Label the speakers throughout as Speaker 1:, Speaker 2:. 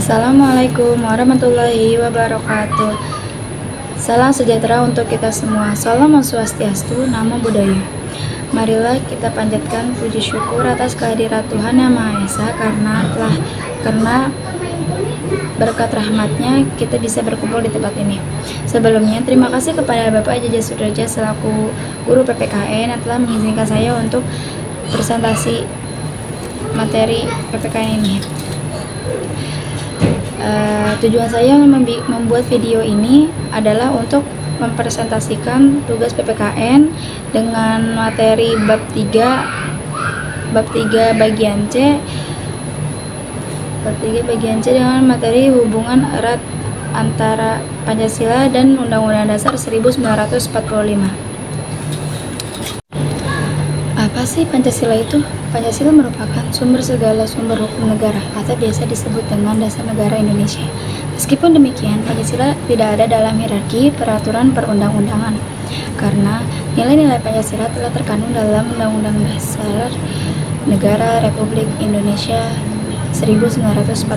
Speaker 1: Assalamualaikum warahmatullahi wabarakatuh. Salam sejahtera untuk kita semua. Salam Swastiastu, Namo Buddhaya. Marilah kita panjatkan puji syukur atas kehadirat Tuhan Yang Maha Esa karena berkat rahmatnya kita bisa berkumpul di tempat ini. Sebelumnya, terima kasih kepada Bapak Jaja Sudraja selaku guru PPKN yang telah mengizinkan saya untuk presentasi materi PPKN ini. Tujuan saya membuat video ini adalah untuk mempresentasikan tugas PPKN dengan materi bab 3 bagian C dengan materi hubungan erat antara Pancasila dan Undang-Undang Dasar 1945. Apa sih Pancasila itu? Pancasila merupakan sumber segala sumber hukum negara atau biasa disebut dengan Dasar Negara Indonesia. Meskipun demikian, Pancasila tidak ada dalam hierarki peraturan perundang-undangan karena nilai-nilai Pancasila telah terkandung dalam Undang-Undang Dasar Negara Republik Indonesia 1945.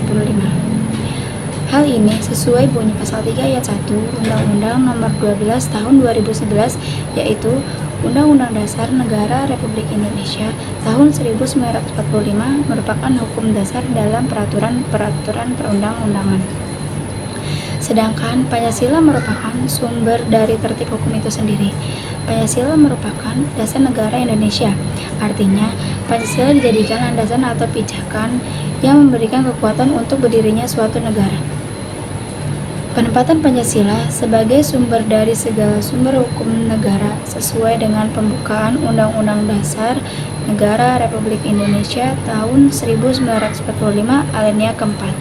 Speaker 1: Hal ini sesuai bunyi pasal 3 ayat 1 Undang-Undang Nomor 12 Tahun 2011, yaitu Undang-Undang Dasar Negara Republik Indonesia tahun 1945 merupakan hukum dasar dalam peraturan perundang-undangan. Sedangkan Pancasila merupakan sumber dari tertib hukum itu sendiri. Pancasila merupakan dasar negara Indonesia. Artinya, Pancasila dijadikan landasan atau pijakan yang memberikan kekuatan untuk berdirinya suatu negara. Penempatan Pancasila sebagai sumber dari segala sumber hukum negara sesuai dengan pembukaan Undang-Undang Dasar Negara Republik Indonesia tahun 1945 alinea keempat.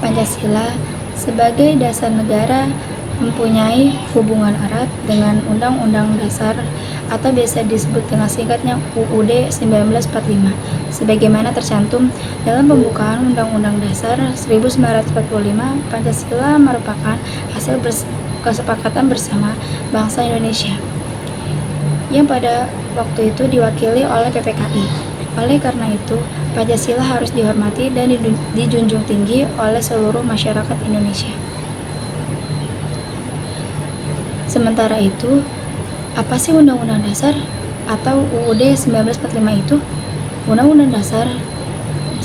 Speaker 1: Pancasila sebagai dasar negara mempunyai hubungan erat dengan Undang-Undang Dasar atau biasa disebut dengan singkatnya UUD 1945 sebagaimana tercantum dalam pembukaan Undang-Undang Dasar 1945. Pancasila merupakan hasil kesepakatan bersama bangsa Indonesia yang pada waktu itu diwakili oleh PPKI. Oleh karena itu, Pancasila harus dihormati dan dijunjung tinggi oleh seluruh masyarakat Indonesia. Sementara itu, apa sih Undang-Undang Dasar atau UUD 1945 itu? Undang-Undang Dasar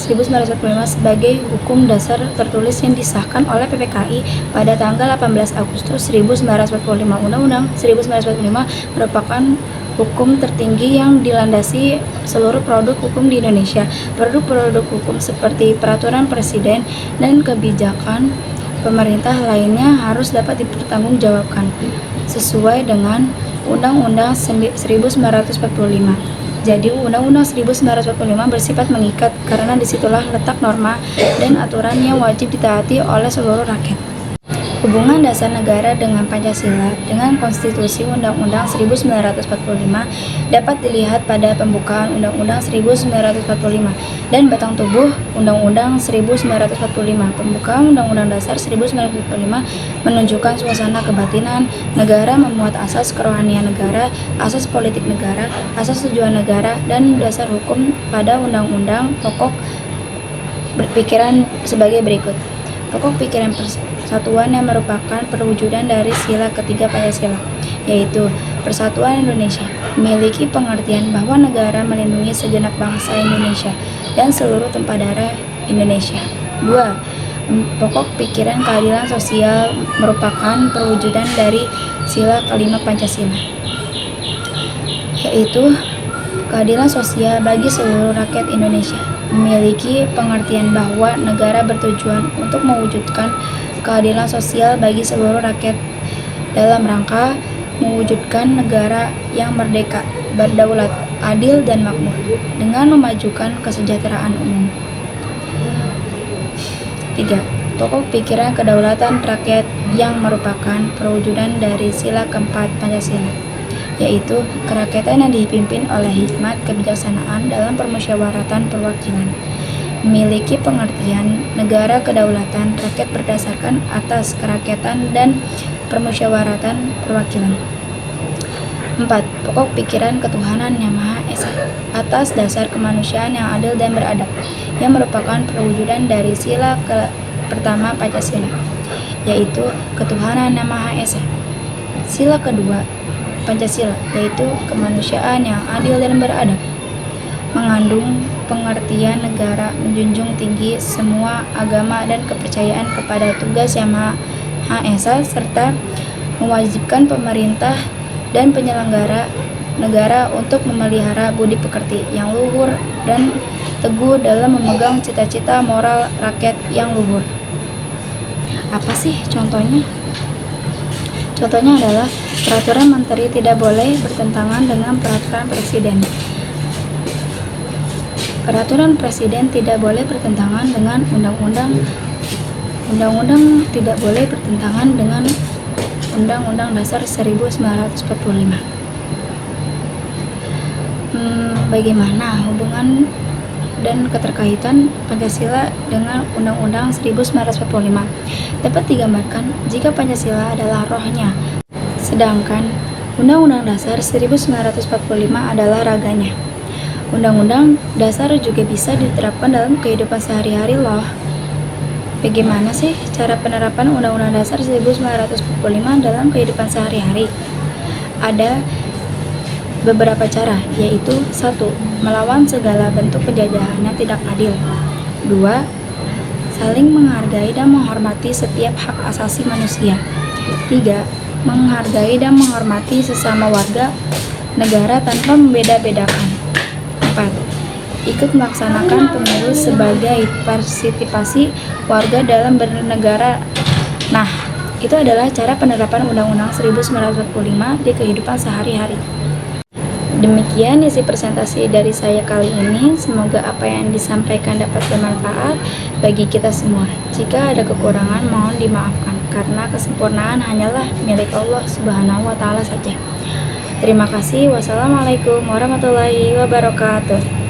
Speaker 1: 1945 sebagai hukum dasar tertulis yang disahkan oleh PPKI pada tanggal 18 Agustus 1945. Undang-Undang 1945 merupakan hukum tertinggi yang dilandasi seluruh produk hukum di Indonesia. Produk-produk hukum seperti peraturan presiden dan kebijakan pemerintah lainnya harus dapat dipertanggungjawabkan sesuai dengan Undang-Undang 1945. Jadi Undang-Undang 1945 bersifat mengikat karena disitulah letak norma dan aturan yang wajib ditaati oleh seluruh rakyat. Hubungan dasar negara dengan Pancasila dengan Konstitusi Undang-Undang 1945 dapat dilihat pada pembukaan Undang-Undang 1945 dan batang tubuh Undang-Undang 1945. Pembukaan Undang-Undang Dasar 1945 menunjukkan suasana kebatinan negara, memuat asas kerohanian negara, asas politik negara, asas tujuan negara, dan dasar hukum pada undang-undang. Pokok pikiran sebagai berikut. Pokok pikiran persatuan yang merupakan perwujudan dari sila ketiga Pancasila, yaitu Persatuan Indonesia, memiliki pengertian bahwa negara melindungi segenap bangsa Indonesia dan seluruh tumpah darah Indonesia. 2. Pokok pikiran keadilan sosial merupakan perwujudan dari sila kelima Pancasila, yaitu keadilan sosial bagi seluruh rakyat Indonesia, memiliki pengertian bahwa negara bertujuan untuk mewujudkan keadilan sosial bagi seluruh rakyat dalam rangka mewujudkan negara yang merdeka, berdaulat, adil, dan makmur dengan memajukan kesejahteraan umum. 3. Pokok pikiran kedaulatan rakyat yang merupakan perwujudan dari sila keempat Pancasila, yaitu kerakyatan yang dipimpin oleh hikmat kebijaksanaan dalam permusyawaratan perwakilan, memiliki pengertian negara kedaulatan rakyat berdasarkan atas kerakyatan dan permusyawaratan perwakilan. 4. Pokok pikiran ketuhanan yang Maha Esa Esa, atas dasar kemanusiaan yang adil dan beradab, yang merupakan perwujudan dari sila pertama Pancasila, yaitu ketuhanan yang Maha Esa. Sila kedua Pancasila, yaitu kemanusiaan yang adil dan beradab, mengandung pengertian negara menjunjung tinggi semua agama dan kepercayaan kepada tugas yang Maha Esa, serta mewajibkan pemerintah dan penyelenggara negara untuk memelihara budi pekerti yang luhur dan teguh dalam memegang cita-cita moral rakyat yang luhur. Apa sih contohnya? Contohnya adalah peraturan menteri tidak boleh bertentangan dengan peraturan presiden. Peraturan presiden tidak boleh bertentangan dengan undang-undang. Undang-undang tidak boleh bertentangan dengan Undang-Undang Dasar 1945. Bagaimana hubungan dan keterkaitan Pancasila dengan Undang-Undang 1945? Dapat digambarkan jika Pancasila adalah rohnya, sedangkan Undang-Undang Dasar 1945 adalah raganya. Undang-Undang Dasar juga bisa diterapkan dalam kehidupan sehari-hari loh. Bagaimana sih cara penerapan Undang-Undang Dasar 1945 dalam kehidupan sehari-hari? Ada beberapa cara, yaitu 1. Melawan segala bentuk penjajahan yang tidak adil. 2. Saling menghargai dan menghormati setiap hak asasi manusia. 3. Menghargai dan menghormati sesama warga negara tanpa membeda-bedakan. 4. Ikut melaksanakan pemilu sebagai partisipasi warga dalam bernegara. Nah, itu adalah cara penerapan Undang-Undang 1945 di kehidupan sehari-hari. Demikian isi presentasi dari saya kali ini. Semoga apa yang disampaikan dapat bermanfaat bagi kita semua. Jika ada kekurangan, mohon dimaafkan, karena kesempurnaan hanyalah milik Allah Subhanahu wa Ta'ala saja. Terima kasih. Wassalamualaikum warahmatullahi wabarakatuh.